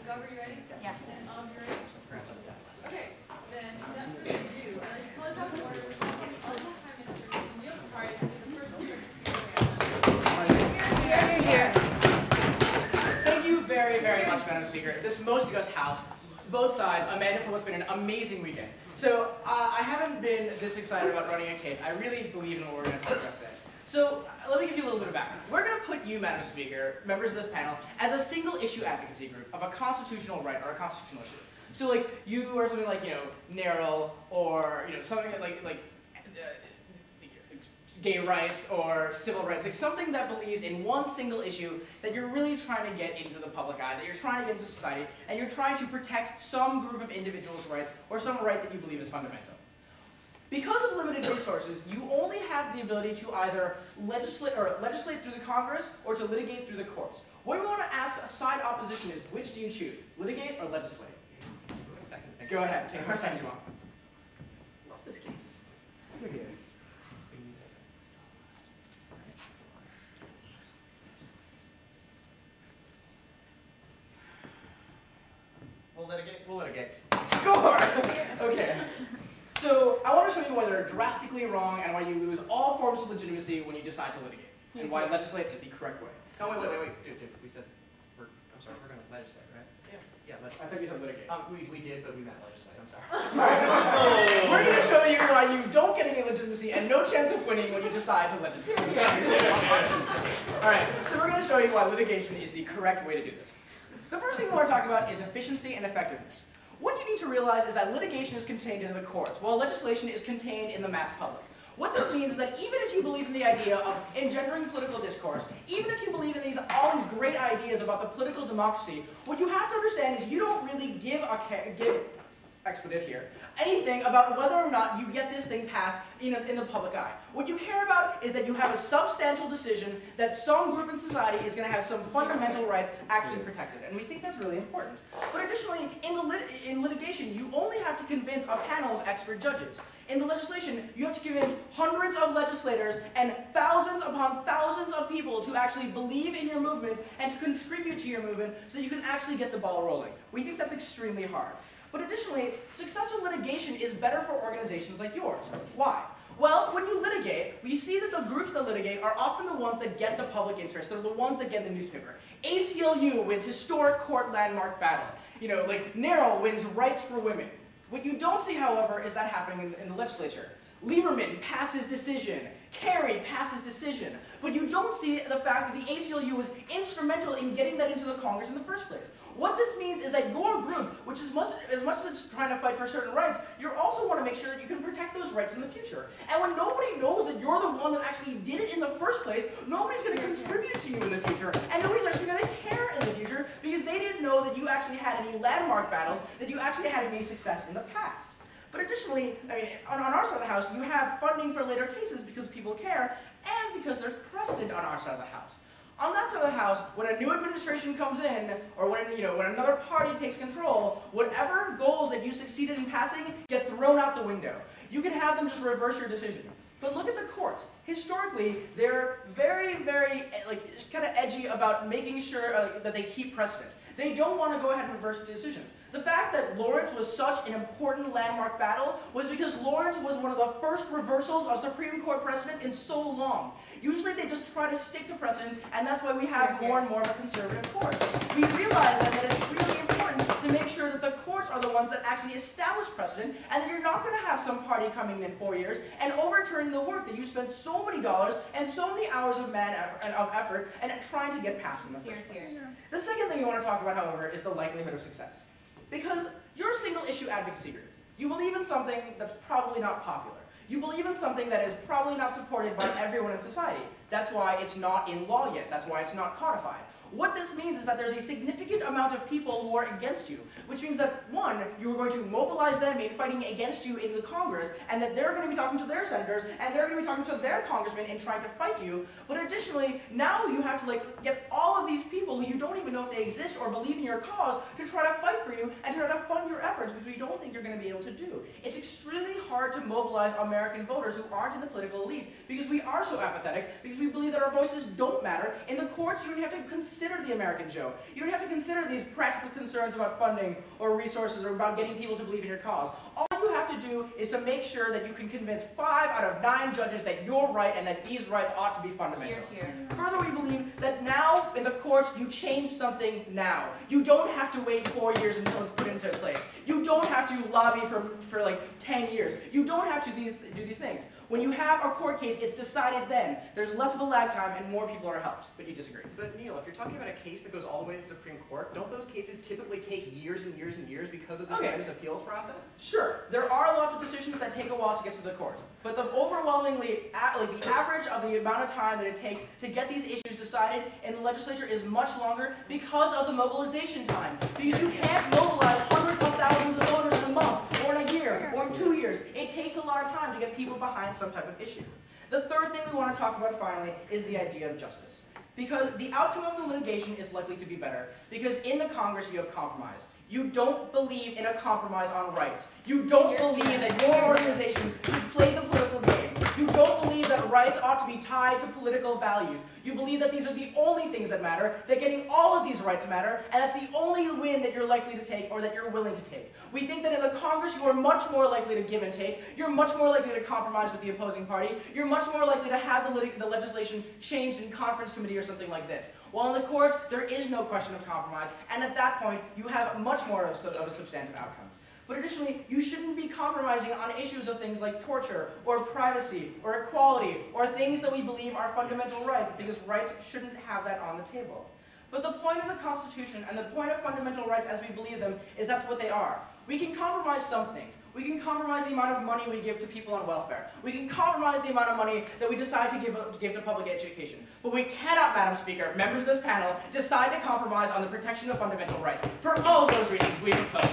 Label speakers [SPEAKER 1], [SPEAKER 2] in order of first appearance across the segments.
[SPEAKER 1] Doug, are you ready?
[SPEAKER 2] Yeah.
[SPEAKER 1] And you ready? Okay, then step first review. Let's have an order. All the Prime Minister, you have the party to be the first
[SPEAKER 2] Here.
[SPEAKER 3] Thank you very, very much, Madam Speaker. This most august House, both sides, amended for what's been an amazing weekend. So I haven't been this excited about running a case. I really believe in what we're going to talk about today. So let me give you a little bit of background. We're going to put you, Madam Speaker, members of this panel, as a single issue advocacy group of a constitutional right or a constitutional issue. So like you are something like, NARAL, or something like gay rights or civil rights, like something that believes in one single issue that you're really trying to get into the public eye, that you're trying to get into society, and you're trying to protect some group of individuals' rights or some right that you believe is fundamental. Because of limited resources, you only have the ability to either legislate through the Congress or to litigate through the courts. What we want to ask a side opposition is, which do you choose, litigate or legislate?
[SPEAKER 4] A second.
[SPEAKER 3] Go ahead, take as much time as you want. Love this case. You're here.
[SPEAKER 4] We'll litigate.
[SPEAKER 3] Score! Okay. So I want to show you why they're drastically wrong and why you lose all forms of legitimacy when you decide to litigate, and why legislate is the correct way.
[SPEAKER 4] Oh, wait. Dude, we said, I'm sorry, we're going to legislate, right? Yeah,
[SPEAKER 3] I
[SPEAKER 4] legislate.
[SPEAKER 3] thought you said litigate.
[SPEAKER 4] We did, but we meant legislate, I'm sorry.
[SPEAKER 3] We're going to show you why you don't get any legitimacy and no chance of winning when you decide to legislate. Alright, so we're going to show you why litigation is the correct way to do this. The first thing we want to talk about is efficiency and effectiveness. What you need to realize is that litigation is contained in the courts, while legislation is contained in the mass public. What this means is that even if you believe in the idea of engendering political discourse, even if you believe in all these great ideas about the political democracy, what you have to understand is you don't really give expletive here, anything about whether or not you get this thing passed in the public eye. What you care about is that you have a substantial decision that some group in society is going to have some fundamental rights actually protected, and we think that's really important. But additionally, in litigation, you only have to convince a panel of expert judges. In the legislation, you have to convince hundreds of legislators and thousands upon thousands of people to actually believe in your movement and to contribute to your movement so that you can actually get the ball rolling. We think that's extremely hard. But additionally, successful litigation is better for organizations like yours. Why? Well, when you litigate, we see that the groups that litigate are often the ones that get the public interest. They're the ones that get the newspaper. ACLU wins historic court landmark battle. Like NARAL wins rights for women. What you don't see, however, is that happening in the legislature. Lieberman passes decision. Kerry passes decision. But you don't see the fact that the ACLU was instrumental in getting that into the Congress in the first place. What this means is that your group, which is as much as it's trying to fight for certain rights, you also want to make sure that you can protect those rights in the future. And when nobody knows that you're the one that actually did it in the first place, nobody's going to contribute to you in the future, and nobody's actually going to care in the future because they didn't know that you actually had any landmark battles, that you actually had any success in the past. But additionally, on our side of the house, you have funding for later cases because people care, and because there's precedent on our side of the house. On that side of the house, when a new administration comes in, or when another party takes control, whatever goals that you succeeded in passing get thrown out the window. You can have them just reverse your decision. But look at the courts. Historically, they're very, very kind of edgy about making sure that they keep precedent. They don't want to go ahead and reverse decisions. The fact that Lawrence was such an important landmark battle was because Lawrence was one of the first reversals of Supreme Court precedent in so long. Usually they just try to stick to precedent, and that's why we have more and more of a conservative courts. We realize that it's really important to make sure that the courts are the ones that actually establish precedent, and that you're not going to have some party coming in 4 years and overturning the work that you spent so many dollars and so many hours of effort and trying to get passed in the first place. The second thing you want to talk about, however, is the likelihood of success. Because you're a single-issue advocacy group. You believe in something that's probably not popular. You believe in something that is probably not supported by everyone in society. That's why it's not in law yet. That's why it's not codified. What this means is that there's a significant amount of people who are against you, which means that, one, you are going to mobilize them in fighting against you in the Congress, and that they're going to be talking to their senators, and they're going to be talking to their congressmen and trying to fight you. But additionally, now you have to get all of these people who you don't even know if they exist or believe in your cause to try to fight for you and to try to fund your efforts, which we don't think you're going to be able to do. It's extremely hard to mobilize American voters who aren't in the political elite because we are so apathetic, because we believe that our voices don't matter. In the courts, you have to consider the American Joe. You don't have to consider these practical concerns about funding or resources or about getting people to believe in your cause. All you have to do is to make sure that you can convince 5 out of 9 judges that you're right and that these rights ought to be fundamental.
[SPEAKER 1] Hear, hear.
[SPEAKER 3] Further, we believe that now in the courts, you change something now. You don't have to wait 4 years until it's put into place. You don't have to lobby for like 10 years. You don't have to do these things. When you have a court case, it's decided then. There's less of a lag time and more people are helped. But you disagree.
[SPEAKER 4] But Neil, if you're talking about a case that goes all the way to the Supreme Court, don't those cases typically take years and years and years because of the judge's appeals process?
[SPEAKER 3] Sure, there are lots of decisions that take a while to get to the courts, but the overwhelmingly, like the average of the amount of time that it takes to get these issues decided in the legislature is much longer because of the mobilization time. Because you can't mobilize hundreds of thousands of voters in a month, or in a year, or in 2 years. It takes a lot of time to get people behind some type of issue. The third thing we want to talk about finally is the idea of justice. Because the outcome of the litigation is likely to be better, because in the Congress you have compromise. You don't believe in a compromise on rights. You don't believe that your organization should play the political game. You don't believe that rights ought to be tied to political values. You believe that these are the only things that matter, that getting all of these rights matter, and that's the only win that you're likely to take or that you're willing to take. We think that in the Congress you are much more likely to give and take. You're much more likely to compromise with the opposing party. You're much more likely to have the legislation changed in conference committee or something like this. While in the courts, there is no question of compromise, and at that point, you have much more of a substantive outcome. But additionally, you shouldn't be compromising on issues of things like torture, or privacy, or equality, or things that we believe are fundamental rights, because rights shouldn't have that on the table. But the point of the Constitution and the point of fundamental rights as we believe them is that's what they are. We can compromise some things. We can compromise the amount of money we give to people on welfare. We can compromise the amount of money that we decide to give to public education. But we cannot, Madam Speaker, members of this panel, decide to compromise on the protection of fundamental rights. For all of those reasons, we propose.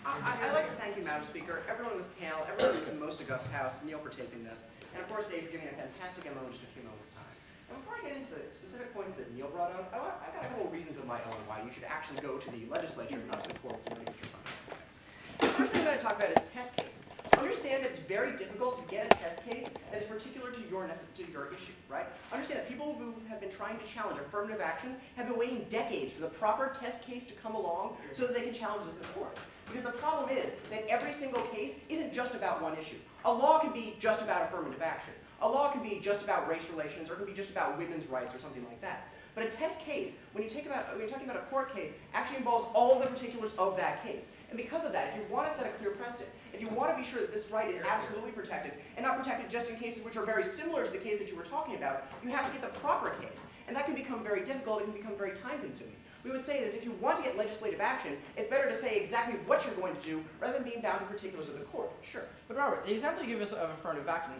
[SPEAKER 4] I'd like to thank you, Madam Speaker, everyone in this panel, everyone who's in most august house, Neil for taping this, and of course Dave for giving a fantastic MO in just a few moments' time. And before I get into the specific points that Neil brought up, I've got a couple of reasons of my own why you should actually go to the legislature and not to the courts and litigate your fundamental rights. The first thing I'm going to talk about is test cases. Understand that it's very difficult to get a test case that is particular to your issue, right? Understand that people who have been trying to challenge affirmative action have been waiting decades for the proper test case to come along so that they can challenge this in the courts. Because the problem is that every single case isn't just about one issue. A law can be just about affirmative action. A law can be just about race relations, or it can be just about women's rights or something like that. But a test case, when you're talking about a court case, actually involves all the particulars of that case. And because of that, if you want to set a clear precedent, if you want to be sure that this right is absolutely protected, and not protected just in cases which are very similar to the case that you were talking about, you have to get the proper case. And that can become very difficult, it can become very time-consuming. We would say is if you want to get legislative action, it's better to say exactly what you're going to do rather than being bound to particulars of the court. Sure.
[SPEAKER 3] But Robert, the example you give us of affirmative action,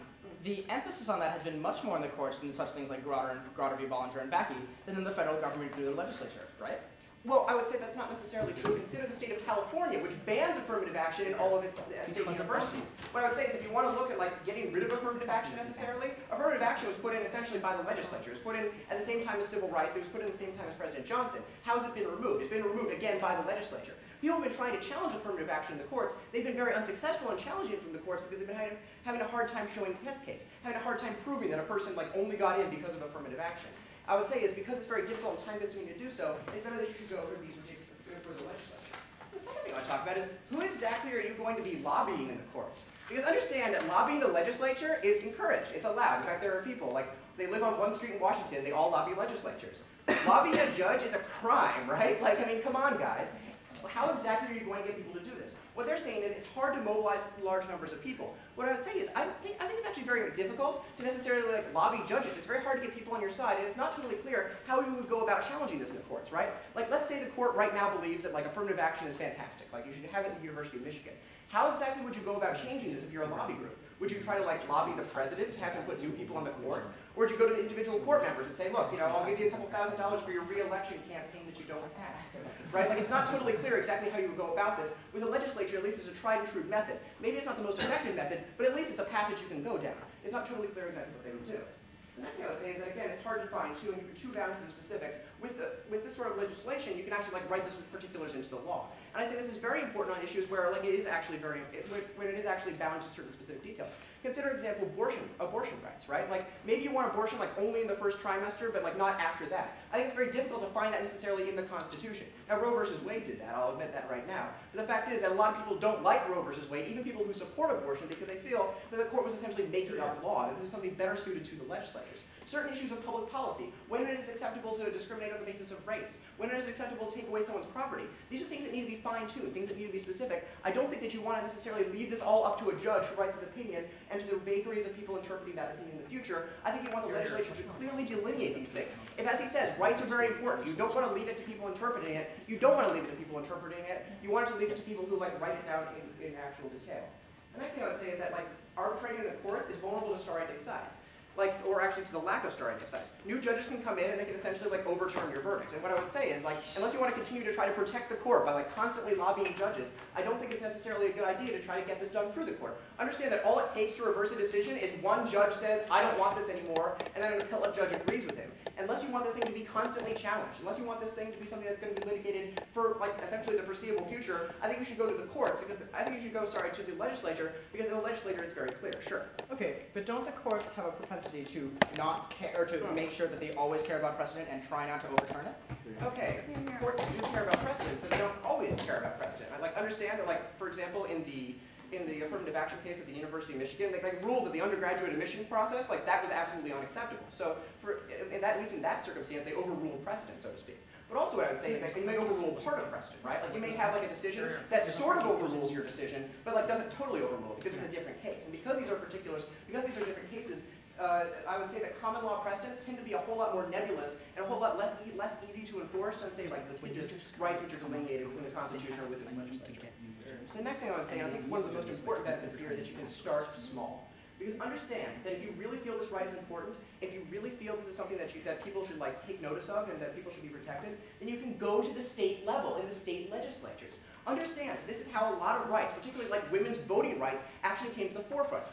[SPEAKER 3] the emphasis on that has been much more in the courts than such things like Grotter v. Bollinger and Bakke than in the federal government through the legislature, right?
[SPEAKER 4] Well, I would say that's not necessarily true. Consider the state of California, which bans affirmative action in all of its state universities. What I would say is if you want to look at like getting rid of affirmative action necessarily, affirmative action was put in essentially by the legislature. It was put in at the same time as civil rights. It was put in at the same time as President Johnson. How has it been removed? It's been removed again by the legislature. People have been trying to challenge affirmative action in the courts. They've been very unsuccessful in challenging it from the courts because they've been having a hard time showing the test case, having a hard time proving that a person like only got in because of affirmative action. I would say is because it's very difficult and time-consuming to do so, it's better that you should go for these for the legislature. The second thing I want to talk about is who exactly are you going to be lobbying in the courts? Because understand that lobbying the legislature is encouraged. It's allowed. In fact, there are people, like, they live on one street in Washington, they all lobby legislatures. Lobbying a judge is a crime, right? Like, I mean, come on, guys. How exactly are you going to get people to do this? What they're saying is it's hard to mobilize large numbers of people. What I would say is I think it's actually very difficult to necessarily like lobby judges. It's very hard to get people on your side, and it's not totally clear how you would go about challenging this in the courts, right? Like, let's say the court right now believes that like affirmative action is fantastic, like you should have it at the University of Michigan. How exactly would you go about changing this if you're a lobby group? Would you try to like lobby the president to have him put new people on the court? Or would you go to the individual court members and say, look, you know, I'll give you a couple $1,000s for your re-election campaign that you don't have? Right? Like, it's not totally clear exactly how you would go about this. With the legislature, at least there's a tried and true method. Maybe it's not the most effective method, but at least it's a path that you can go down. It's not totally clear exactly what they would do. The next thing I would say is that, again, it's hard to find too down to the specifics. With this sort of legislation, you can actually like write this with particulars into the law. And I say this is very important on issues where like it is actually when it is actually bound to certain specific details. Consider, example, abortion rights, right? Like maybe you want abortion like only in the first trimester, but like not after that. I think it's very difficult to find that necessarily in the Constitution. Now, Roe versus Wade did that. I'll admit that right now. But the fact is that a lot of people don't like Roe versus Wade, even people who support abortion, because they feel that the court was essentially making up law, that this is something better suited to the legislators. Certain issues of public policy, when it is acceptable to discriminate on the basis of race, when it is acceptable to take away someone's property. These are things that need to be fine-tuned, things that need to be specific. I don't think that you want to necessarily leave this all up to a judge who writes his opinion and to the vagaries of people interpreting that opinion in the future. I think you want the legislature to clearly delineate these things. If, as he says, rights are very important, you don't want to leave it to people interpreting it. You don't want to leave it to people interpreting it. You want to leave it to people who like write it down in actual detail. The next thing I would say is that like arbitrating in the courts is vulnerable to stare decisis. Or actually to the lack of stare decisis. New judges can come in and they can essentially like overturn your verdict. And what I would say is like, unless you want to continue to try to protect the court by like constantly lobbying judges, I don't think it's necessarily a good idea to try to get this done through the court. Understand that all it takes to reverse a decision is one judge says, I don't want this anymore, and then an appellate judge agrees with him. Unless you want this thing to be constantly challenged, unless you want this thing to be something that's going to be litigated for like essentially the foreseeable future, I think you should go to the courts because to the legislature, because in the legislature it's very clear. Sure.
[SPEAKER 3] Okay, but don't the courts have a propensity to not care, or to make sure that they always care about precedent and try not to overturn it?
[SPEAKER 4] Okay, courts do care about precedent, but they don't always care about precedent. I like understand that, like for example, in the affirmative action case at the University of Michigan, they like ruled that the undergraduate admission process, like that was absolutely unacceptable. So at least in that circumstance, they overruled precedent, so to speak. But also what I would say is that they may overrule part of precedent, right? Like you may have like a decision that sort of overrules your decision, but like doesn't totally overrule it because it's a different case. And because these are particulars, because these are different cases, I would say that common law precedents tend to be a whole lot more nebulous and a whole lot less easy to enforce than say like litigious rights which are delineated within the Constitution or within the legislature. So the next thing I would say, and I think one of the most important benefits here is that you can start small. Because understand that if you really feel this right is important, if you really feel this is something that people should like take notice of and that people should be protected, then you can go to the state level in the state legislatures. Understand, this is how a lot of rights, particularly like women's voting rights, actually came to the forefront.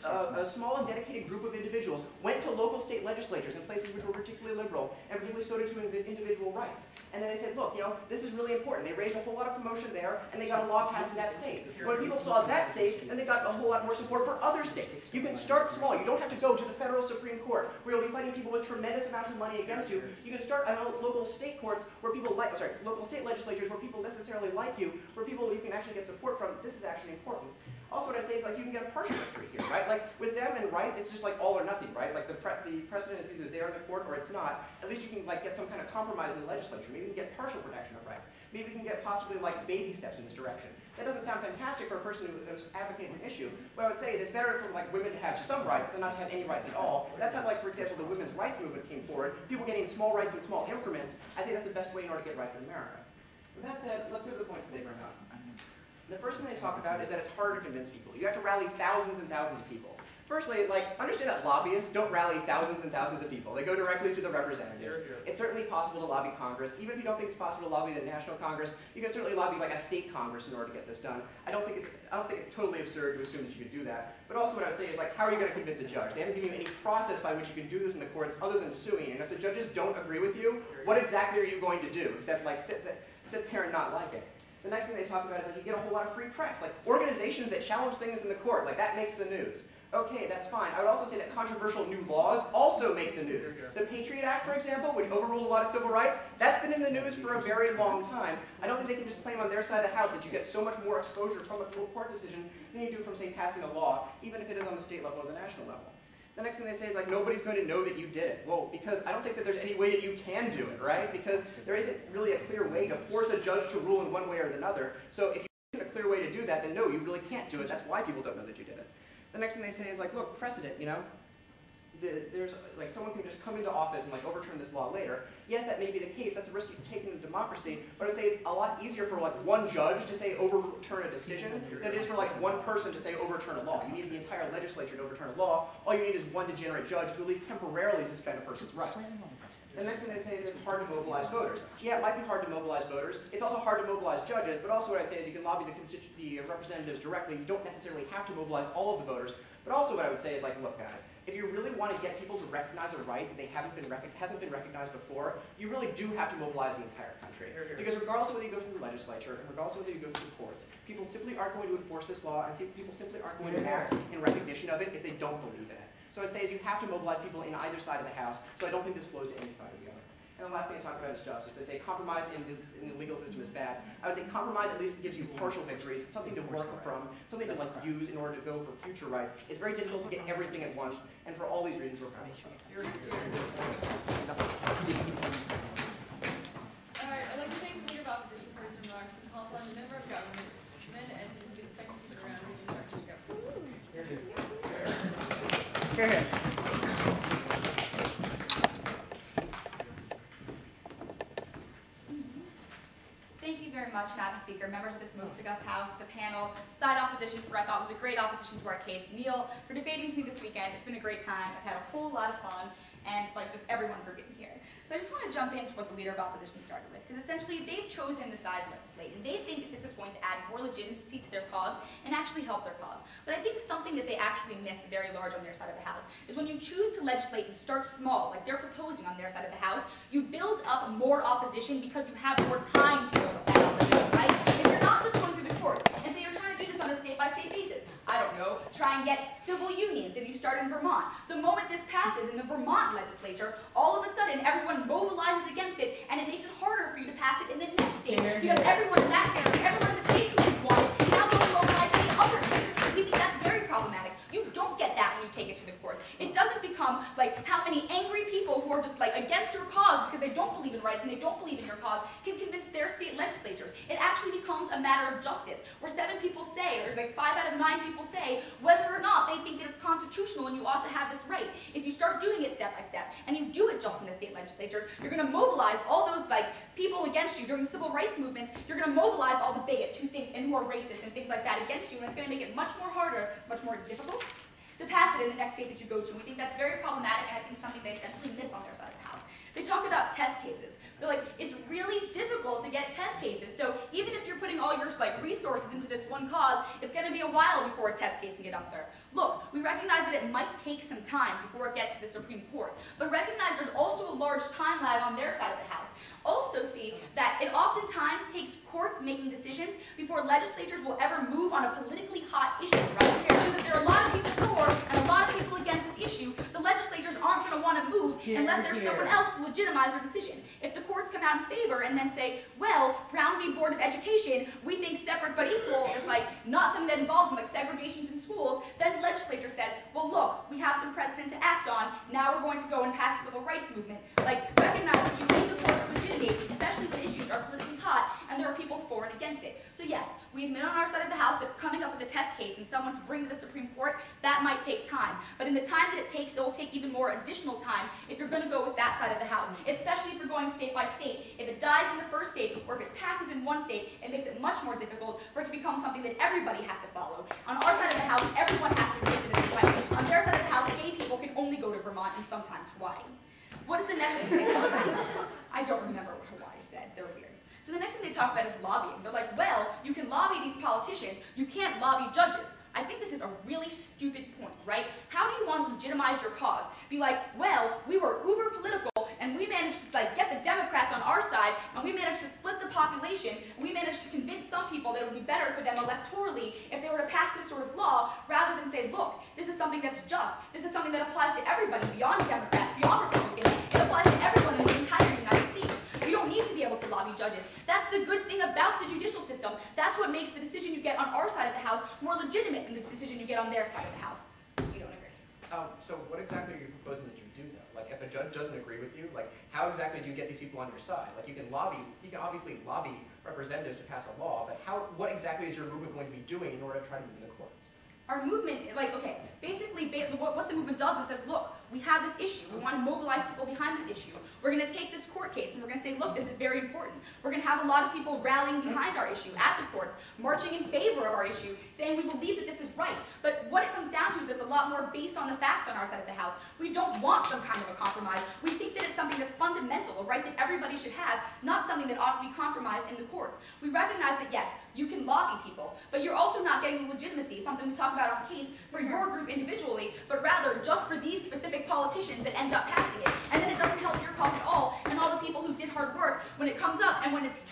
[SPEAKER 4] A small and dedicated group of individuals went to local state legislatures in places which were particularly liberal and particularly so to individual rights. And then they said, look, this is really important. They raised a whole lot of commotion there, and they got a law passed in that state. When people saw that state, then they got a whole lot more support for other states. You can start small. You don't have to go to the federal Supreme Court, where you'll be fighting people with tremendous amounts of money against you. You can start at local state courts where people local state legislatures where people necessarily like you, where people you can actually get support from. This is actually important. Also, what I say is like you can get a partial victory here, right? Like with them and rights, it's just like all or nothing, right? Like the precedent is either there in the court or it's not. At least you can like get some kind of compromise in the legislature. Maybe you can get partial protection of rights. Maybe you can get possibly like baby steps in this direction. That doesn't sound fantastic for a person who advocates an issue. What I would say is it's better for like women to have some rights than not to have any rights at all. That's how like, for example, the women's rights movement came forward. People getting small rights in small increments. I say that's the best way in order to get rights in America. With that said, let's go to the points that they bring up. The first thing they talk about is that it's hard to convince people. You have to rally thousands and thousands of people. Firstly, like, understand that lobbyists don't rally thousands and thousands of people. They go directly to the representatives. It's certainly possible to lobby Congress. Even if you don't think it's possible to lobby the National Congress, you can certainly lobby like a state Congress in order to get this done. I don't think it's totally absurd to assume that you could do that. But also what I would say is like, how are you going to convince a judge? They haven't given you any process by which you can do this in the courts other than suing. And if the judges don't agree with you, what exactly are you going to do? Except like sit there and not like it. The next thing they talk about is that you get a whole lot of free press, like organizations that challenge things in the court, like that makes the news. Okay, that's fine. I would also say that controversial new laws also make the news. The Patriot Act, for example, which overruled a lot of civil rights, that's been in the news for a very long time. I don't think they can just claim on their side of the house that you get so much more exposure from a court decision than you do from, say, passing a law, even if it is on the state level or the national level. The next thing they say is like, nobody's going to know that you did it. Well, because I don't think that there's any way that you can do it, right? Because there isn't really a clear way to force a judge to rule in one way or another. So if you isn't a clear way to do that, then no, you really can't do it. That's why people don't know that you did it. The next thing they say is like, look, precedent, there's like someone can just come into office and like overturn this law later. Yes, that may be the case. That's a risk you take in democracy. But I'd say it's a lot easier for like one judge to say overturn a decision than it is for like one person to say overturn a law. You need the entire legislature to overturn a law. All you need is one degenerate judge to at least temporarily suspend a person's rights. The next thing they say is it's hard to mobilize voters. Yeah, it might be hard to mobilize voters. It's also hard to mobilize judges, but also what I'd say is you can lobby the representatives directly. You don't necessarily have to mobilize all of the voters. But also what I would say is like, look guys, if you really want to get people to recognize a right that they hasn't been recognized before, you really do have to mobilize the entire country. Because regardless of whether you go through the legislature, and regardless of whether you go through the courts, people simply aren't going to enforce this law, and people simply aren't going to act in recognition of it if they don't believe in it. So I'd say is you have to mobilize people in either side of the house, so I don't think this flows to any side or the other. And the last thing I talk about is justice. They say compromise in the legal system is bad. I would say compromise at least gives you partial victories, something to work from, something to like use in order to go for future rights. It's very difficult to get everything at once, and for all these reasons we're proud of
[SPEAKER 1] All right, I'd like to thank the leader of opposition for his remarks and call upon the member of government to commend and to do the second speaker round of the government.
[SPEAKER 3] Here, here.
[SPEAKER 2] Thank you very much, Madam Speaker, members of this most august House, the panel, side opposition for I thought was a great opposition to our case, Neil, for debating with me this weekend. It's been a great time. I've had a whole lot of fun, and like just everyone for being here. So I just want to jump into what the leader of opposition started with, because essentially they've chosen the side of legislate, and they think that this is going to add more legitimacy to their cause and actually help their cause. But I think something that they actually miss very large on their side of the House is when you choose to legislate and start small, like they're proposing on their side of the House, you build up more opposition because you have more time to build up that opposition, right? If you're not just going through the courts, and say you're trying to do this on a state-by-state basis, I don't know, try and get civil unions if you start in Vermont. The moment this passes in the Vermont legislature, all of a sudden everyone mobilizes against it, and it makes it harder for you to pass it in the next state, because everyone in that state, everyone in the state who wants it, now goes to mobilize in other states. We think that's very problematic. You don't get that when you take it to the courts. It doesn't become like how many angry people who are just like against your cause because they don't believe in rights and they don't believe in your cause can convince their state legislatures. It actually becomes a matter of justice, where 7 people say, or like 5 out of 9 people say, whether or not they think that it's constitutional and you ought to have this right. If you start doing it step by step, and you do it just in the state legislature, you're going to mobilize all those like people against you during the civil rights movements. You're going to mobilize all the bigots who think and who are racist and things like that against you, and it's going to make it much more harder, much more difficult to pass it in the next state that you go to. We think that's very problematic, and I think something they essentially miss on their side of the House. They talk about test cases. They're like, it's really difficult to get test cases. So even if you're putting all your like resources into this one cause, it's going to be a while before a test case can get up there. Look, we recognize that it might take some time before it gets to the Supreme Court, but recognize there's also a large time lag on their side of the House. Also see that it oftentimes takes courts making decisions before legislatures will ever move on a politically hot issue, right? Because if there are a lot of people for and a lot of people against this issue, the legislatures aren't going to want to move unless there's someone else to legitimize their decision. If the courts come out in favor and then say, well, Brown v. Board of Education, we think separate but equal is like not something that involves like segregations in schools, then the legislature says, well, look, we have some precedent to act on. Now we're going to go and pass the civil rights movement. Like, recognize that you need the courts legitimate, especially when issues are politically hot and there are people for and against it. So yes, we admit on our side of the House that coming up with a test case and someone to bring to the Supreme Court, that might take time. But in the time that it takes, it will take even more additional time if you're going to go with that side of the House, especially if you're going state by state. If it dies in the first state, or if it passes in one state, it makes it much more difficult for it to become something that everybody has to follow. On our side of the House, everyone has to agree to this way. On their side of the House, gay people can only go to Vermont and sometimes Hawaii. What is the next thing they talk about? I don't remember what Hawaii said. They're weird. So the next thing they talk about is lobbying. They're like, well, you can lobby these politicians. You can't lobby judges. I think this is a really stupid point, right? How do you want to legitimize your cause? Be like, well, we were uber political, and we managed to like get the Democrats on our side, and we managed to split the population, and we managed to convince some people that it would be better for them electorally if they were to pass this sort of law, rather than say, look, this is something that's just. This is something that applies to everybody, beyond Democrats, beyond Republicans. It applies to everyone in the entire United States. You don't need to be able to lobby judges. That's the good thing about the judicial system. That's what makes the decision you get on our side of the House more legitimate than the decision you get on their side of the House. You don't agree.
[SPEAKER 4] So what exactly are you proposing that you do though? Like if a judge doesn't agree with you, like how exactly do you get these people on your side? Like you can obviously lobby representatives to pass a law, but what exactly is your movement going to be doing in order to try to move the courts?
[SPEAKER 2] Our movement, like, okay, basically what the movement does is says, look, we have this issue. We want to mobilize people behind this issue. We're going to take this court case and we're going to say, look, this is very important. We're going to have a lot of people rallying behind our issue at the courts, marching in favor of our issue, saying we believe that this is right. But what it comes down to is it's a a lot more based on the facts on our side of the house. We don't want some kind of a compromise. We think that it's something that's fundamental, a right that everybody should have, not something that ought to be compromised in the courts. We recognize that, yes, you can lobby people, but you're also not getting the legitimacy, something we talk about on case, for your group individually, but rather just for these specific politicians that end up passing it. And then it doesn't help your cause at all, and all the people who did hard work when it comes up and when it's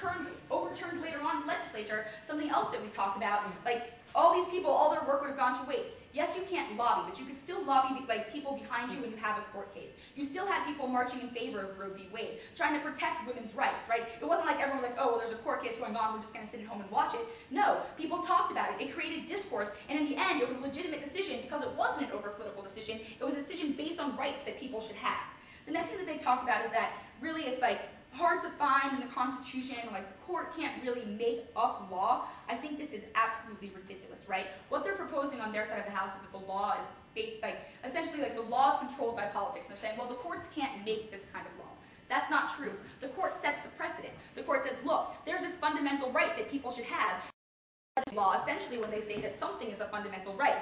[SPEAKER 2] overturned later on in the legislature. Something else that we talked about, like all these people, all their work would have gone to waste. Yes, you can't lobby, but you could still lobby like people behind you when you have a court case. You still had people marching in favor of Roe v. Wade, trying to protect women's rights, right? It wasn't like everyone was like, oh, well, there's a court case going on, we're just going to sit at home and watch it. No, people talked about it. It created discourse, and in the end, it was a legitimate decision because it wasn't an over-political decision. It was a decision based on rights that people should have. The next thing that they talk about is that really it's like hard to find in the Constitution, like the court can't really make up law. I think this is absolutely ridiculous, right? What they're proposing on their side of the house is that the law is based, like, essentially like the law is controlled by politics. And they're saying, well, the courts can't make this kind of law. That's not true. The court sets the precedent. The court says, look, there's this fundamental right that people should have. Law, essentially when they say that something is a fundamental right.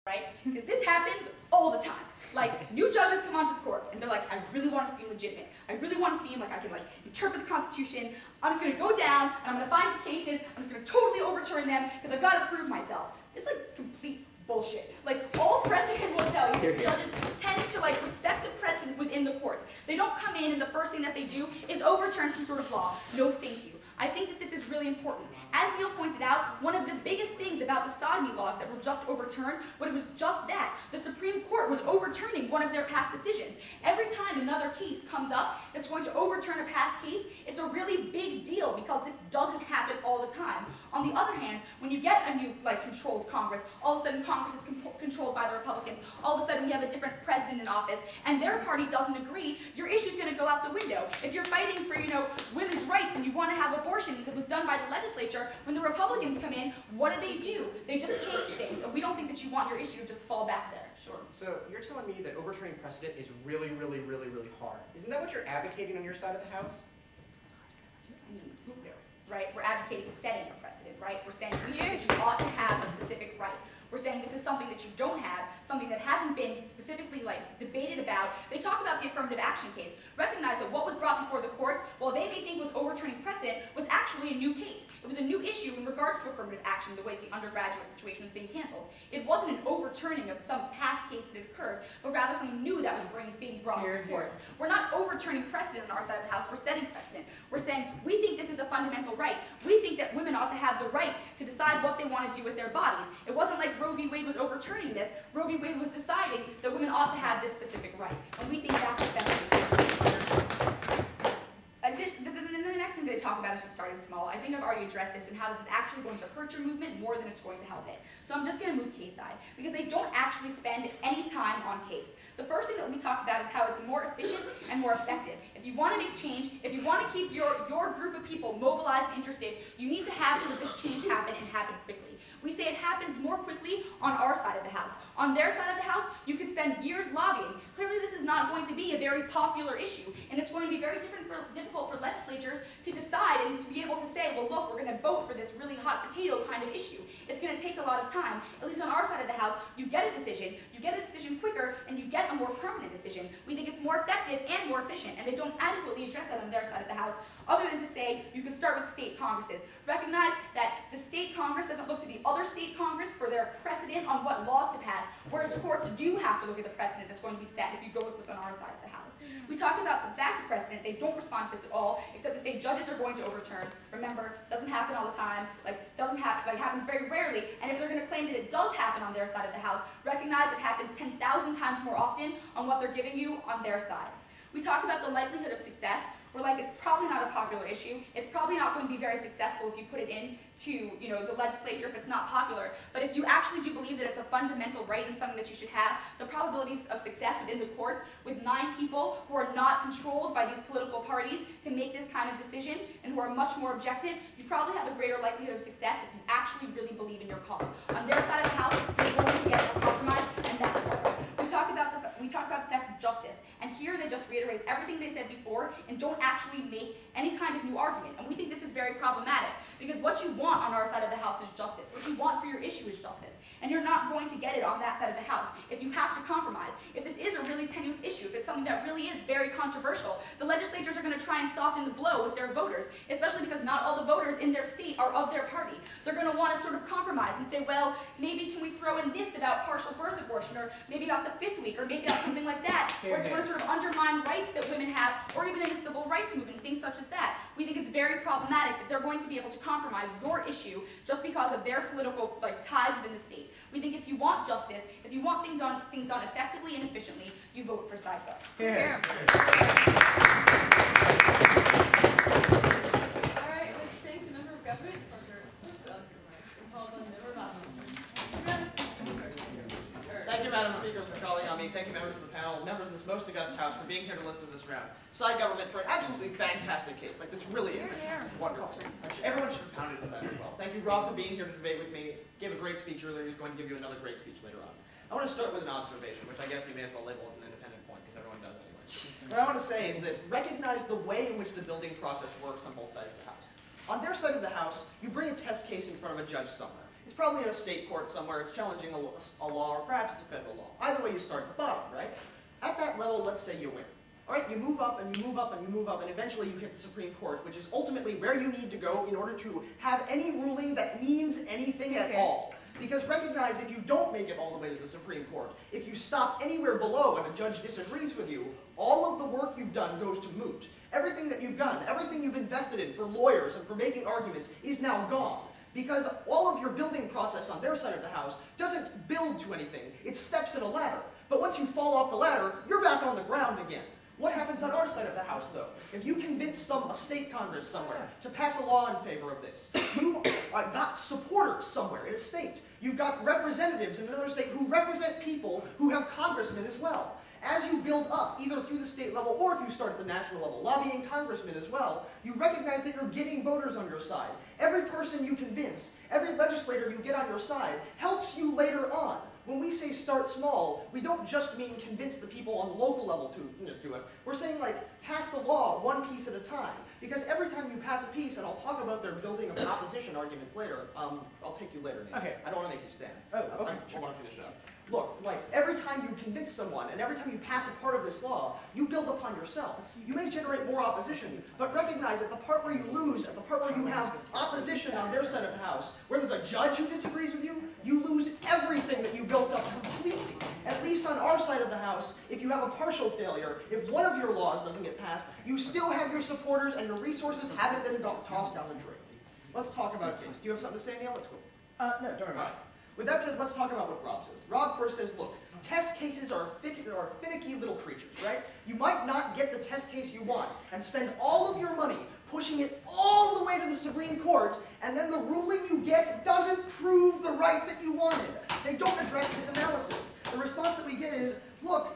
[SPEAKER 2] Right? Because this happens all the time. Like, new judges come onto the court, and they're like, I really want to seem legitimate. I really want to seem like I can, like, interpret the Constitution. I'm just going to go down, and I'm going to find some cases. I'm just going to totally overturn them, because I've got to prove myself. It's, like, complete bullshit. Like, all precedent will tell you that judges tend to, like, respect the precedent within the courts. They don't come in, and the first thing that they do is overturn some sort of law. No, thank you. I think that this is really important. As Neil pointed out, one of the biggest things about the sodomy laws that were just overturned, it was just that. The Supreme Court was overturning one of their past decisions. Every time another case comes up that's going to overturn a past case, it's a really big deal because this doesn't happen all the time. On the other hand, when you get a new, like, controlled Congress, all of a sudden Congress is controlled by the Republicans, all of a sudden we have a different president in office, and their party doesn't agree, your issue's going to go out the window. If you're fighting for, women's rights and you want to have abortion that was done by the legislature, when the Republicans come in, what do? They just change things, and we don't think that you want your issue to just fall back there.
[SPEAKER 4] Sure. So you're telling me that overturning precedent is really, really, really, really hard. Isn't that what you're advocating on your side of the house?
[SPEAKER 2] Right? We're advocating setting a precedent, right? We're saying we think that you ought to have a specific right. We're saying this is something that you don't have, something that hasn't been specifically, like, debated about. They talk about the affirmative action case. Recognize that what was brought before the courts, while they may think was overturning precedent, was actually a new case. It was a new issue in regards to affirmative action, the way the undergraduate situation was being handled. It wasn't an overturning of some past case that had occurred, but rather something new that was being brought to the courts. We're not overturning precedent on our side of the house, we're setting precedent. We're saying, we think this is a fundamental right. We think that women ought to have the right to decide what they want to do with their bodies. It wasn't like Roe v. Wade was overturning this. Roe v. Wade was deciding that women ought to have this specific right. And we think that's offensive. The next thing they talk about is just starting small. I think I've already addressed this and how this is actually going to hurt your movement more than it's going to help it. So I'm just going to move case side, because they don't actually spend any time on case. The first thing that we talk about is how it's more efficient and more effective. If you want to make change, if you want to keep your group of people mobilized and interested, you need to have sort of this change happen and happen quickly. We say it happens more quickly on our side of the house. On their side of the house, you could spend years lobbying. Clearly this is not going to be a very popular issue, and it's going to be very difficult for legislatures to decide and to be able to say, well, look, we're going to vote for this really hot potato kind of issue. It's going to take a lot of time. At least on our side of the house, you get a decision quicker, and you get a more permanent decision. We think it's more effective and more efficient, and they don't adequately address that on their side of the house, other than to say you can start with state congresses. Recognize that the state congress doesn't look to the other state congress for their precedent on what laws to pass, whereas courts do have to look at the precedent that's going to be set if you go with what's on our side of the house. We talk about the fact of precedent. They don't respond to this at all, except to say judges are going to overturn. Remember, doesn't happen all the time, happens very rarely, and if they're going to claim that it does happen on their side of the house, recognize it happens 10,000 times more often on what they're giving you on their side. We talk about the likelihood of success. We're like, it's probably not a popular issue. It's probably not going to be very successful if you put it into, the legislature if it's not popular. But if you actually do believe that it's a fundamental right and something that you should have, the probabilities of success within the courts with 9 people who are not controlled by these political parties to make this kind of decision and who are much more objective, you probably have a greater likelihood of success if you actually really believe in your cause. On their side of the house, they're going to get a compromise, and that's hard. We talk about the fact of justice. And here they just reiterate everything they said before and don't actually make any kind of new argument. And we think this is very problematic because what you want on our side of the house is justice. What you want for your issue is justice. And you're not going to get it on that side of the house if you have to compromise. If this is a really tenuous issue, if it's something that really is very controversial, the legislatures are going to try and soften the blow with their voters, especially because not all the voters in their state are of their party. They're going to want to sort of compromise and say, well, maybe can we throw in this about partial birth abortion, or maybe about the 5th week, or maybe about something like that, where it's going to sort of undermine rights that women have, or even in the civil rights movement, things such as that. We think it's very problematic that they're going to be able to compromise your issue just because of their political ties within the state. We think if you want justice, if you want things done effectively and efficiently, you vote for side vote.
[SPEAKER 3] Here.
[SPEAKER 1] All right, let's take the number of government partners.
[SPEAKER 4] Thank you, Madam Speaker, for calling on me. Thank you, members of the panel, members of this most august House, for being here to listen to this round. Side government for an absolutely fantastic case. Like, this really is. It's wonderful. Everyone should have pounded for that as well. Thank you, Rob, for being here to debate with me. Gave a great speech earlier. He's going to give you another great speech later on. I want to start with an observation, which I guess you may as well label as an independent point, because everyone does anyway. What I want to say is that recognize the way in which the building process works on both sides of the house. On their side of the house, you bring a test case in front of a judge somewhere. It's probably in a state court somewhere. It's challenging a law, or perhaps it's a federal law. Either way, you start at the bottom, right? At that level, let's say you win. All right, you move up and you move up and you move up, and eventually you hit the Supreme Court, which is ultimately where you need to go in order to have any ruling that means anything at all. Because recognize, if you don't make it all the way to the Supreme Court, if you stop anywhere below and a judge disagrees with you, all of the work you've done goes to moot. Everything that you've done, everything you've invested in for lawyers and for making arguments is now gone. Because all of your building process on their side of the house doesn't build to anything. It steps in a ladder. But once you fall off the ladder, you're back on the ground again. What happens on our side of the house, though? If you convince a state congress somewhere to pass a law in favor of this, you got supporters somewhere in a state. You've got representatives in another state who represent people who have congressmen as well. As you build up, either through the state level or if you start at the national level, lobbying congressmen as well, you recognize that you're getting voters on your side. Every person you convince, every legislator you get on your side, helps you later on. When we say start small, we don't just mean convince the people on the local level to do it. We're saying, like, pass the law one piece at a time. Because every time you pass a piece, and I'll talk about their building of opposition arguments later, I'll take you later, Nate.
[SPEAKER 3] Okay.
[SPEAKER 4] I don't want to make you stand.
[SPEAKER 3] Oh, okay.
[SPEAKER 4] I want to finish up. Look, like, every time you convince someone, and every time you pass a part of this law, you build upon yourself. You may generate more opposition, but recognize that the part where you lose, at the part where you have opposition on their side of the house, where there's a judge who disagrees with you, you lose everything that you built up completely. At least on our side of the house, if you have a partial failure, if one of your laws doesn't get passed, you still have your supporters and your resources haven't been tossed down the drain. Let's talk about it. Do you have something to say, Neil? Let's go.
[SPEAKER 3] No, don't worry about it.
[SPEAKER 4] With that said, let's talk about what Rob says. Rob first says, look, test cases are finicky little creatures, right? You might not get the test case you want and spend all of your money pushing it all the way to the Supreme Court, and then the ruling you get doesn't prove the right that you wanted. They don't address this analysis. The response that we get is, look,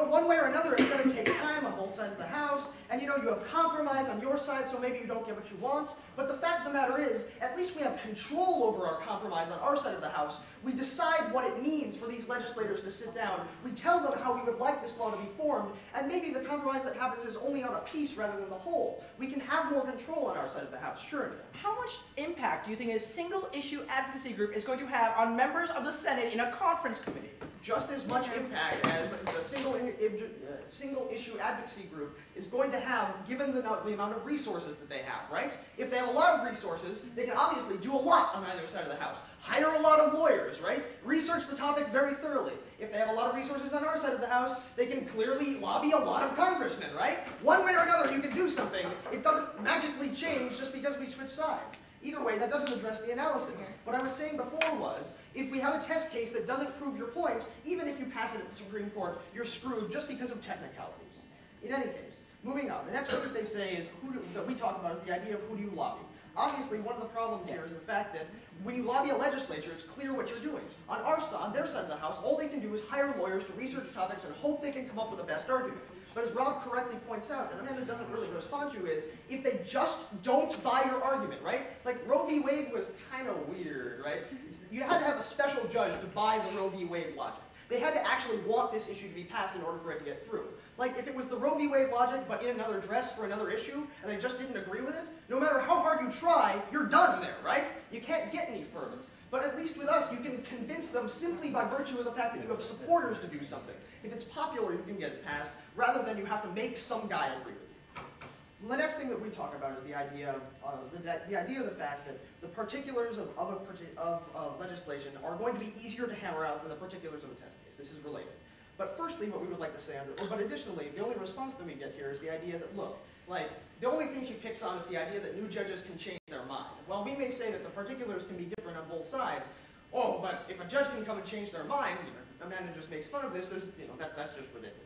[SPEAKER 4] one way or another, it's going to take time on both sides of the house, and you have compromise on your side, so maybe you don't get what you want. But the fact of the matter is, at least we have control over our compromise on our side of the house. We decide what it means for these legislators to sit down. We tell them how we would like this law to be formed, and maybe the compromise that happens is only on a piece rather than the whole. We can have more control on our side of the house, sure.
[SPEAKER 5] How much impact do you think a single-issue advocacy group is going to have on members of the Senate in a conference committee?
[SPEAKER 4] Just as much impact as the single-issue advocacy group is going to have, given the amount of resources that they have, right? If they have a lot of resources, they can obviously do a lot on either side of the house. Hire a lot of lawyers, right? Research the topic very thoroughly. If they have a lot of resources on our side of the house, they can clearly lobby a lot of congressmen, right? One way or another, you can do something. It doesn't magically change just because we switch sides. Either way, that doesn't address the analysis. What I was saying before was, if we have a test case that doesn't prove your point, even if you pass it at the Supreme Court, you're screwed just because of technicalities. In any case, moving on. The next thing that they say is, that we talk about is the idea of who do you lobby. Obviously, one of the problems here is the fact that when you lobby a legislature, it's clear what you're doing. On their side of the house, all they can do is hire lawyers to research topics and hope they can come up with the best argument. But as Rob correctly points out, and Amanda doesn't really respond to, is if they just don't buy your argument, right? Like Roe v. Wade was kind of weird, right? You had to have a special judge to buy the Roe v. Wade logic. They had to actually want this issue to be passed in order for it to get through. Like, if it was the Roe v. Wade logic, but in another dress for another issue, and they just didn't agree with it, no matter how hard you try, you're done there, right? You can't get any further. But at least with us, you can convince them simply by virtue of the fact that you have supporters to do something. If it's popular, you can get it passed, rather than you have to make some guy agree with you. So the next thing that we talk about is the idea of the fact that the particulars of legislation are going to be easier to hammer out than the particulars of a test case. This is related. But firstly, what we would like to say, but additionally, the only response that we get here is the idea that, look, like, the only thing she picks on is the idea that new judges can change their mind. While we may say that the particulars can be different on both sides, oh, but if a judge can come and change their mind, Amanda just makes fun of this, that's just ridiculous.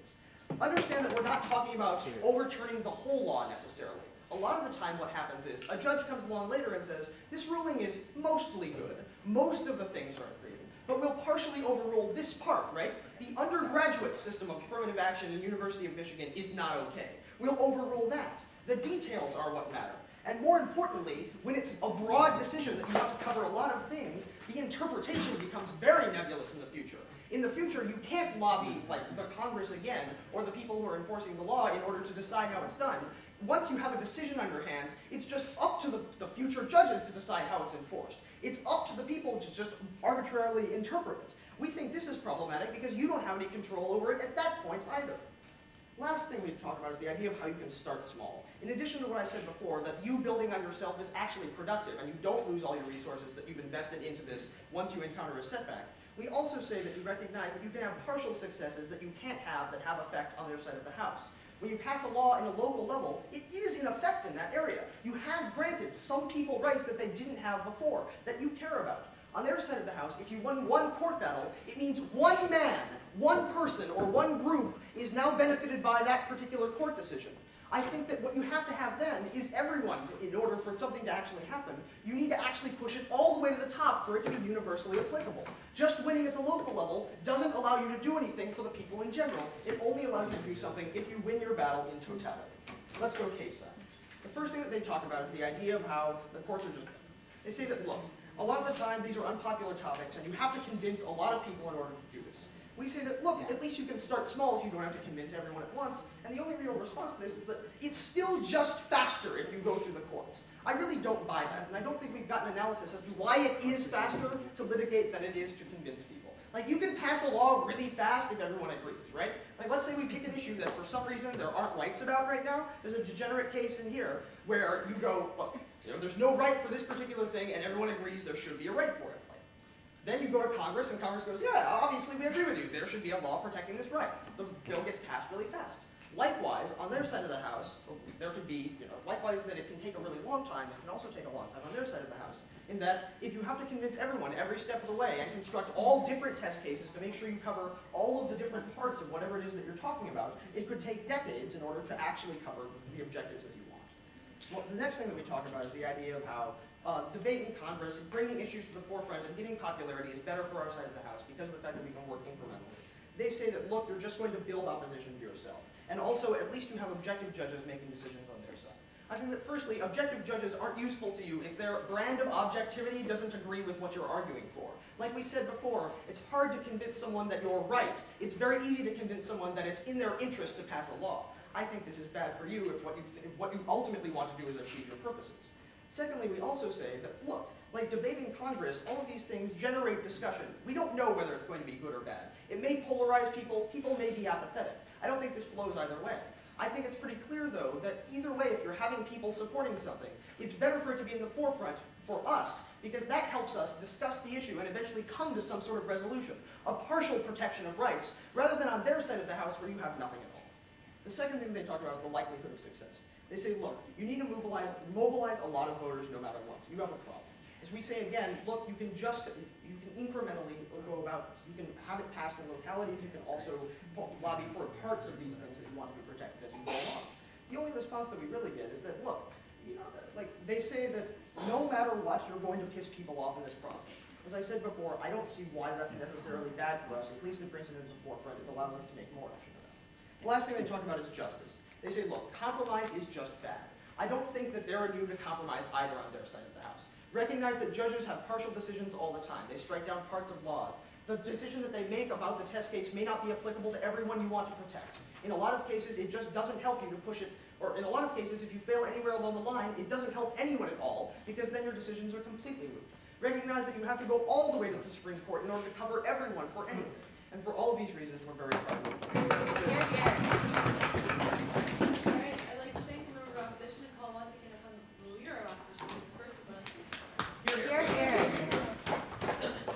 [SPEAKER 4] Understand that we're not talking about overturning the whole law necessarily. A lot of the time what happens is a judge comes along later and says, this ruling is mostly good, most of the things are agreed, but we'll partially overrule this part, right? The undergraduate system of affirmative action in University of Michigan is not okay. We'll overrule that. The details are what matter. And more importantly, when it's a broad decision that you have to cover a lot of things, the interpretation becomes very nebulous in the future. In the future, you can't lobby like the Congress again, or the people who are enforcing the law in order to decide how it's done. Once you have a decision on your hands, it's just up to the future judges to decide how it's enforced. It's up to the people to just arbitrarily interpret it. We think this is problematic because you don't have any control over it at that point either. Last thing we've talked about is the idea of how you can start small. In addition to what I said before, that you building on yourself is actually productive and you don't lose all your resources that you've invested into this once you encounter a setback. We also say that you recognize that you can have partial successes that you can't have that have effect on their side of the house. When you pass a law in a local level, it is in effect in that area. You have granted some people rights that they didn't have before, that you care about. On their side of the house, if you won one court battle, it means one man, one person, or one group is now benefited by that particular court decision. I think that what you have to have then is everyone, in order for something to actually happen, you need to actually push it all the way to the top for it to be universally applicable. Just winning at the local level doesn't allow you to do anything for the people in general. It only allows you to do something if you win your battle in totality. Let's go case side. The first thing that they talk about is the idea of how the courts are just, they say that, look, a lot of the time these are unpopular topics and you have to convince a lot of people in order to do this. We say that, look, at least you can start small so you don't have to convince everyone at once. And the only real response to this is that it's still just faster if you go through the courts. I really don't buy that, and I don't think we've gotten analysis as to why it is faster to litigate than it is to convince people. Like, you can pass a law really fast if everyone agrees, right? Like, let's say we pick an issue that for some reason there aren't rights about right now. There's a degenerate case in here where you go, look, there's no right for this particular thing, and everyone agrees there should be a right for it. Then you go to Congress, and Congress goes, yeah, obviously we agree with you. There should be a law protecting this right. The bill gets passed really fast. Likewise, on their side of the house, there could be, likewise that it can take a really long time, it can also take a long time on their side of the house, in that if you have to convince everyone every step of the way and construct all different test cases to make sure you cover all of the different parts of whatever it is that you're talking about, it could take decades in order to actually cover the objectives that you want. Well, the next thing that we talk about is the idea of how debate in Congress, bringing issues to the forefront and getting popularity is better for our side of the house because of the fact that we can work incrementally. They say that, look, you're just going to build opposition to yourself. And also, at least you have objective judges making decisions on their side. I think that, firstly, objective judges aren't useful to you if their brand of objectivity doesn't agree with what you're arguing for. Like we said before, it's hard to convince someone that you're right. It's very easy to convince someone that it's in their interest to pass a law. I think this is bad for you if what you ultimately want to do is achieve your purposes. Secondly, we also say that, look, like debating Congress, all of these things generate discussion. We don't know whether it's going to be good or bad. It may polarize people. People may be apathetic. I don't think this flows either way. I think it's pretty clear, though, that either way, if you're having people supporting something, it's better for it to be in the forefront for us, because that helps us discuss the issue and eventually come to some sort of resolution, a partial protection of rights, rather than on their side of the house where you have nothing at all. The second thing they talk about is the likelihood of success. They say, look, you need to mobilize a lot of voters no matter what. You have a problem. As we say again, look, you can incrementally go about this. You can have it passed in localities. You can also lobby for parts of these things that you want to be protected as you go along. The only response that we really get is that, look, like they say that no matter what, you're going to piss people off in this process. As I said before, I don't see why that's necessarily bad for us. At least it brings it into the forefront. It allows us to make more action about it. The last thing they talk about is justice. They say, look, compromise is just bad. I don't think that they're immune to compromise either on their side of the house. Recognize that judges have partial decisions all the time. They strike down parts of laws.
[SPEAKER 6] the decision that they make about the test case may not be applicable to everyone you want to protect. In a lot of cases, it just doesn't help you to push it, or in a lot of cases, if you fail anywhere along the line, it doesn't help anyone at all, because then your decisions are completely moot. Recognize that you have to go all the way to the Supreme Court in order to cover everyone for anything. And for all of these reasons, we're very proud of you.
[SPEAKER 1] All right, I'd like to thank the member of opposition and call once again upon the leader of opposition, first of all.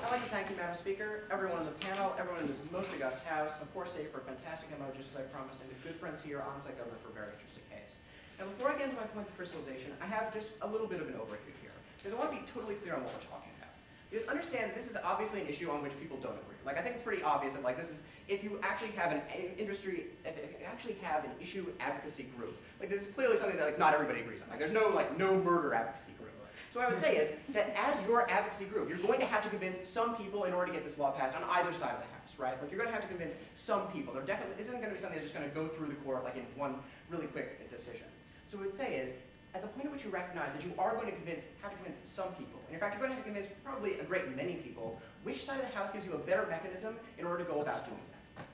[SPEAKER 4] I'd like to thank you, Madam Speaker, everyone on the panel, everyone in this most august House, of course, Dave, for a fantastic memo, just as I promised, and the good friends here on site government for a very interesting case. Now, before I get into my points of crystallization, I have just a little bit of an overview here, because I want to be totally clear on what we're talking about. Because understand, this is obviously an issue on which people don't agree. Like, I think it's pretty obvious that, like, this is, if you actually have an industry, if you actually have an issue advocacy group, like, this is clearly something that, like, not everybody agrees on. Like, there's no, like, no murder advocacy group. So what I would say is that as your advocacy group, you're going to have to convince some people in order to get this law passed on either side of the House, right? Like, you're going to have to convince some people. There definitely, this isn't going to be something that's just going to go through the court, like, in one really quick decision. So what I would say is, at the point at which you recognize that you are going to have to convince some people, and in fact, you're going to have to convince probably a great many people, which side of the House gives you a better mechanism in order to go about doing that.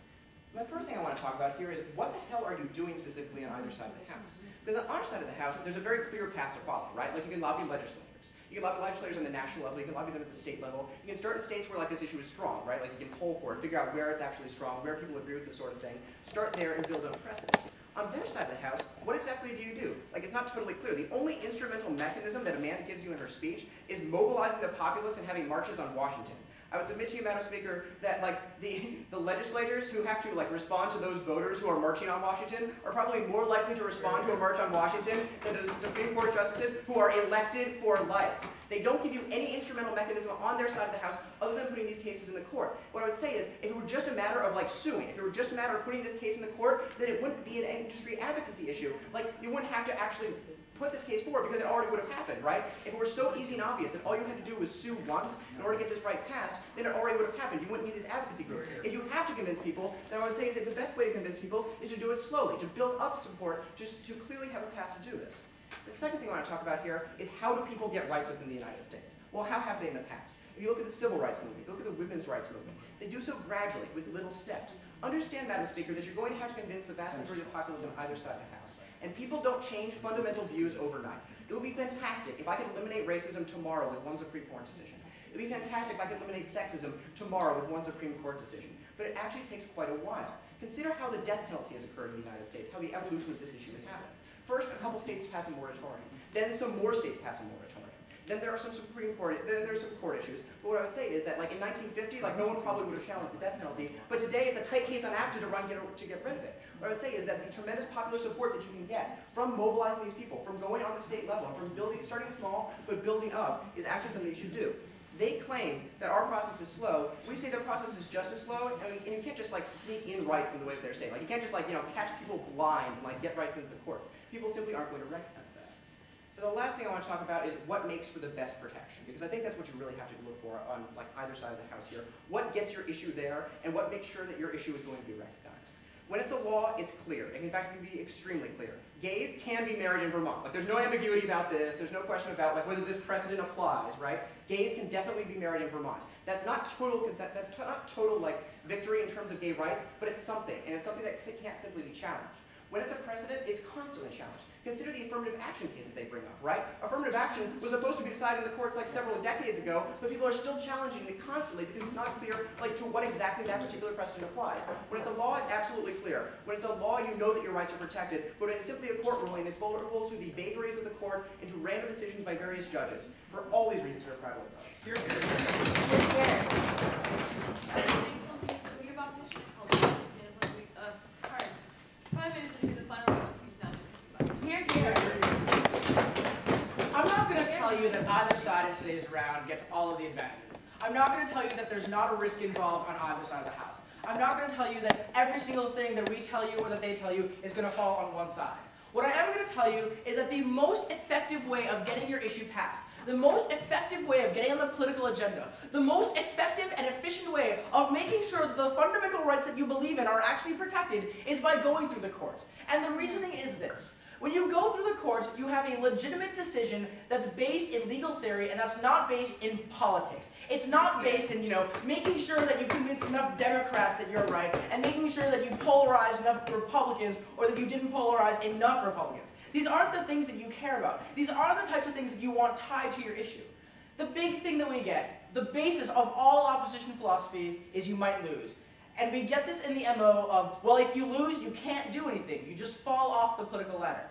[SPEAKER 4] The first thing I want to talk about here is what the hell are you doing specifically on either side of the House? Because on our side of the House, there's a very clear path to follow, right? Like, you can lobby legislators. You can lobby legislators on the national level, you can lobby them at the state level. You can start in states where, like, this issue is strong, right? Like, you can poll for it, figure out where it's actually strong, where people agree with this sort of thing. Start there and build on a precedent. On their side of the House, what exactly do you do? Like, it's not totally clear. The only instrumental mechanism that Amanda gives you in her speech is mobilizing the populace and having marches on Washington. I would submit to you, Madam Speaker, that, like, the legislators who have to, like, respond to those voters who are marching on Washington are probably more likely to respond to a march on Washington than those Supreme Court justices who are elected for life. They don't give you any instrumental mechanism on their side of the House other than putting these cases in the court. What I would say is, if it were just a matter of, like, suing, if it were just a matter of putting this case in the court, then it wouldn't be an industry advocacy issue. Like, you wouldn't have to actually put this case forward because it already would have happened, right? If it were so easy and obvious that all you had to do was sue once in order to get this right passed, then it already would have happened. You wouldn't need this advocacy group. If you have to convince people, then I would say is that the best way to convince people is to do it slowly, to build up support, just to clearly have a path to do this. The second thing I want to talk about here is how do people get rights within the United States? Well, how have they in the past? If you look at the civil rights movement, if you look at the women's rights movement, they do so gradually, with little steps. Understand, Madam Speaker, that you're going to have to convince the vast majority of the populace on either side of the House. And people don't change fundamental views overnight. It would be fantastic if I could eliminate racism tomorrow with one Supreme Court decision. It would be fantastic if I could eliminate sexism tomorrow with one Supreme Court decision. But it actually takes quite a while. Consider how the death penalty has occurred in the United States, how the evolution of this issue has happened. First, a couple states pass a moratorium. Then some more states pass a moratorium. Then there are some Supreme Court, then there's some court issues. But what I would say is that, like, in 1950, like, no one probably would have challenged the death penalty. But today, it's a tight case on ACTA to get rid of it. What I would say is that the tremendous popular support that you can get from mobilizing these people, from going on the state level, from starting small, but building up, is actually something you should do. They claim that our process is slow. We say their process is just as slow, and you can't just, like, sneak in rights in the way that they're saying. Like, you can't just, like, you know, catch people blind and, like, get rights into the courts. People simply aren't going to recognize that. But the last thing I want to talk about is what makes for the best protection, because I think that's what you really have to look for on, like, either side of the House here. What gets your issue there, and what makes sure that your issue is going to be recognized. When it's a law, it's clear. And in fact, it can be extremely clear. Gays can be married in Vermont. Like, there's no ambiguity about this. There's no question about, like, whether this precedent applies, right? Gays can definitely be married in Vermont. That's not total consent. That's not total, like, victory in terms of gay rights, but it's something, and it's something that can't simply be challenged. When it's a precedent, it's constantly challenged. Consider the affirmative action case that they bring up, right? Affirmative action was supposed to be decided in the courts like several decades ago, but people are still challenging it constantly because it's not clear, like, to what exactly that particular precedent applies. When it's a law, it's absolutely clear. When it's a law, you know that your rights are protected, but when it's simply a court ruling, it's vulnerable to the vagaries of the court and to random decisions by various judges. For all these reasons, we're proud of it.
[SPEAKER 1] Saying something to me about this, called 5 minutes to do the final speech now.
[SPEAKER 5] I'm not going to tell you that either side in today's round gets all of the advantages. I'm not going to tell you that there's not a risk involved on either side of the House. I'm not going to tell you that every single thing that we tell you or that they tell you is going to fall on one side. What I am going to tell you is that the most effective way of getting your issue passed, the most effective way of getting on the political agenda, the most effective and efficient way of making sure that the fundamental rights that you believe in are actually protected is by going through the courts. And the reasoning is this. When you go through the courts, you have a legitimate decision that's based in legal theory and that's not based in politics. It's not based in, making sure that you convince enough Democrats that you're right and making sure that you polarize enough Republicans or that you didn't polarize enough Republicans. These aren't the things that you care about. These are the types of things that you want tied to your issue. The big thing that we get, the basis of all opposition philosophy, is you might lose. And we get this in the MO of, well, if you lose, you can't do anything. You just fall off the political ladder.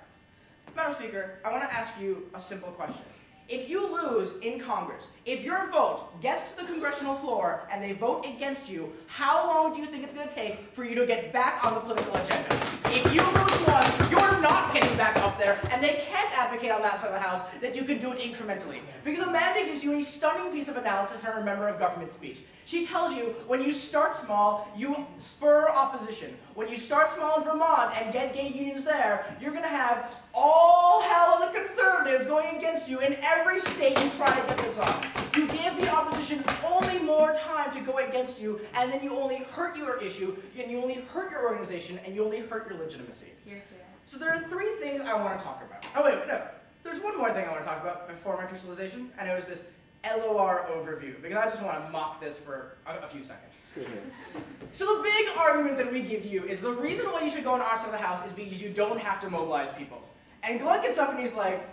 [SPEAKER 5] Madam Speaker, I want to ask you a simple question. If you lose in Congress, if your vote gets to the congressional floor and they vote against you, how long do you think it's going to take for you to get back on the political agenda? If you lose once, you're not getting back up there, and they can't advocate on that side of the House that you can do it incrementally. Because Amanda gives you a stunning piece of analysis in her member of government speech. She tells you when you start small, you spur opposition. When you start small in Vermont and get gay unions there, you're going to have all hell of the conservatives going against you in every state you try to get this on. You give the opposition only more time to go against you, and then you only hurt your issue, and you only hurt your organization, and you only hurt your legitimacy.
[SPEAKER 2] Here.
[SPEAKER 5] So there are three things I want to talk about. Oh wait, no. There's one more thing I want to talk about before my crystallization, and it was this LOR overview, because I just want to mock this for a few seconds. So the big argument that we give you is the reason why you should go on our side of the House is because you don't have to mobilize people. And Gluck gets up and he's like,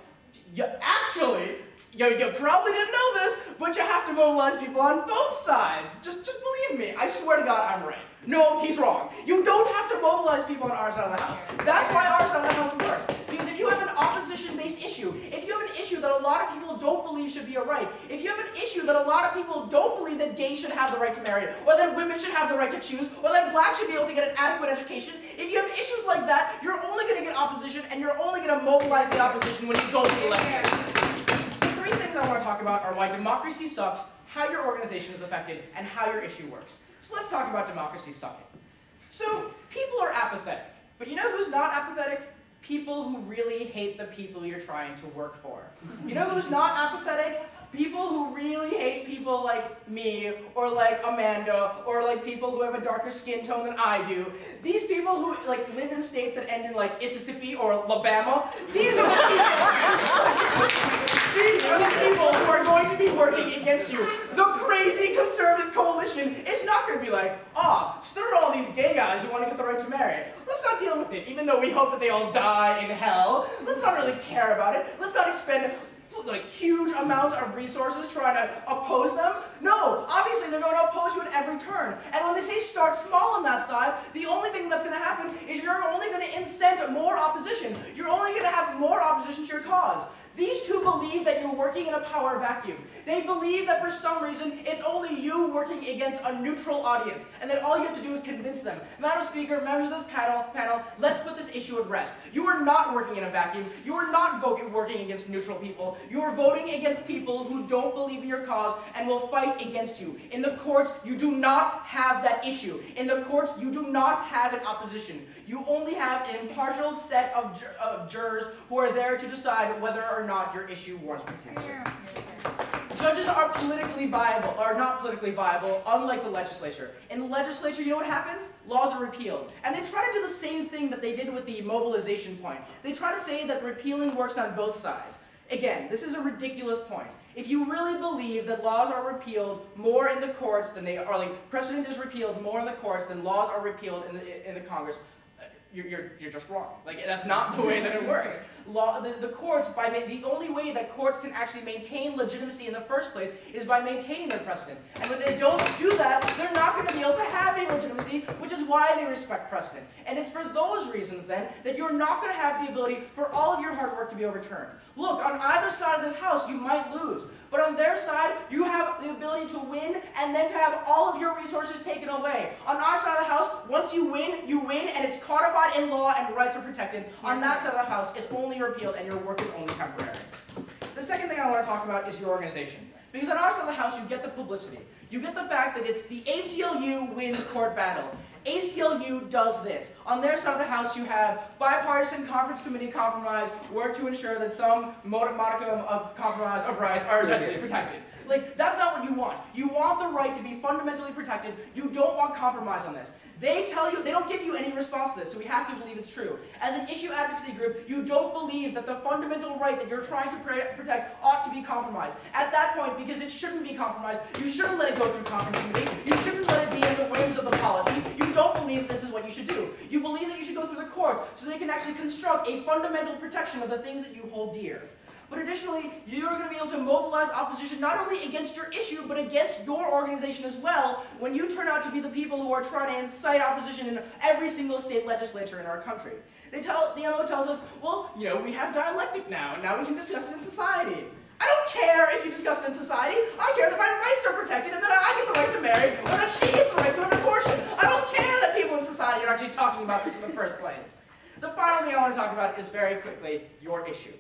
[SPEAKER 5] actually, you probably didn't know this, but you have to mobilize people on both sides. Just believe me. I swear to God, I'm right. No, he's wrong. You don't have to mobilize people on our side of the House. That's why our side of the House works. Because if you have an opposition-based issue, if you have an issue that a lot of people don't believe should be a right, if you have an issue that a lot of people don't believe that gays should have the right to marry, or that women should have the right to choose, or that blacks should be able to get an adequate education, if you have issues like that, you're only going to get opposition, and you're only going to mobilize the opposition when you go to the election. The three things I want to talk about are why democracy sucks, how your organization is affected, and how your issue works. So let's talk about democracy sucking. So people are apathetic, but you know who's not apathetic? People who really hate the people you're trying to work for. You know who's not apathetic? People who really hate people like me, or like Amanda, or like people who have a darker skin tone than I do. These people who live in states that end in Mississippi or Alabama, these are the people. These are the people who are going to be working against you. The crazy conservative coalition is not going to be like, so there are all these gay guys who want to get the right to marry. Let's not deal with it, even though we hope that they all die in hell. Let's not really care about it. Let's not expend huge amounts of resources trying to oppose them. No, obviously they're going to oppose you at every turn. And when they say start small on that side, the only thing that's going to happen is you're only going to incent more opposition. You're only going to have more opposition to your cause. These two believe that you're working in a power vacuum. They believe that for some reason, it's only you working against a neutral audience, and that all you have to do is convince them. Madam Speaker, members of this panel, let's put this issue at rest. You are not working in a vacuum. You are not working against neutral people. You are voting against people who don't believe in your cause and will fight against you. In the courts, you do not have that issue. In the courts, you do not have an opposition. You only have an impartial set of jurors who are there to decide whether or not your issue warrants protection. Judges are politically viable, or not politically viable, unlike the legislature. In the legislature, you know what happens? Laws are repealed. And they try to do the same thing that they did with the mobilization point. They try to say that repealing works on both sides. Again, this is a ridiculous point. If you really believe that laws are repealed more in the courts than they are, precedent is repealed more in the courts than laws are repealed in the Congress, you're just wrong. That's not the way that it works. The courts, the only way that courts can actually maintain legitimacy in the first place is by maintaining their precedent. And when they don't do that, they're not going to be able to have any legitimacy, which is why they respect precedent. And it's for those reasons, then, that you're not going to have the ability for all of your hard work to be overturned. Look, on either side of this House, you might lose. But on their side, you have the ability to win and then to have all of your resources taken away. On our side of the House, once you win, and it's codified in law and rights are protected. On that side of the House, it's only repealed and your work is only temporary. The second thing I want to talk about is your organization. Because on our side of the House, you get the publicity. You get the fact that it's the ACLU wins court battle. ACLU does this. On their side of the House, you have bipartisan conference committee compromise work to ensure that some modicum of compromise of rights are protected.
[SPEAKER 3] Like, that's not what you want. You want the right to be fundamentally protected. You don't want compromise on this. They tell you, they don't give you any response to this, so we have to believe it's true. As an issue advocacy group, you don't believe that the fundamental right that you're trying to protect ought to be compromised. At that point, because it shouldn't be compromised, you shouldn't let it go through conference committee, you shouldn't let it be in the whims of the polity, you don't believe this is what you should do. You believe that you should go through the courts so they can actually construct a fundamental protection of the things that you hold dear. But additionally, you're going to be able to mobilize opposition not only against your issue, but against your organization as well, when you turn out to be the people who are trying to incite opposition in every single state legislature in our country. The MO tells us, well, you know, we have dialectic now, and now we can discuss it in society. I don't care if you discuss it in society. I care that my rights are protected and that I get the right to marry, or that she gets the right to an abortion. I don't care that people in society are actually talking about this in the first place. The final thing I want to talk about is very quickly your issue.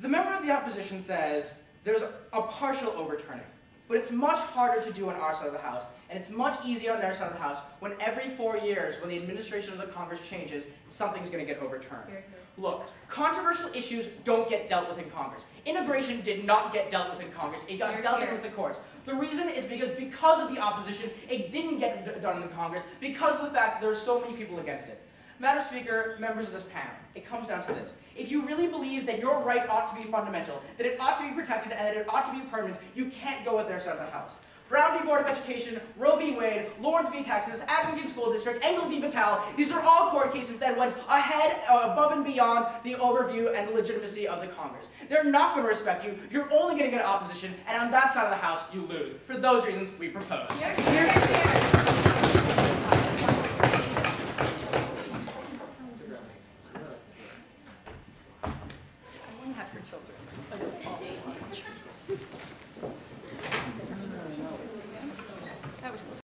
[SPEAKER 3] The member of the opposition says there's a partial overturning, but it's much harder to do on our side of the House, and it's much easier on their side of the House when every 4 years, when the administration of the Congress changes, something's going to get overturned. Look, controversial issues don't get dealt with in Congress. Immigration did not get dealt with in Congress. It got dealt with the courts. The reason is because of the opposition, it didn't get done in Congress, because of the fact that there are so many people against it. Madam Speaker, members of this panel, it comes down to this. If you really believe that your right ought to be fundamental, that it ought to be protected, and that it ought to be permanent, you can't go with their side of the House. Brown v. Board of Education, Roe v. Wade, Lawrence v. Texas, Abington School District, Engel v. Patel, these are all court cases that went ahead, above and beyond the overview and the legitimacy of the Congress. They're not going to respect you, you're only going to get opposition, and on that side of the House, you lose. For those reasons, we propose.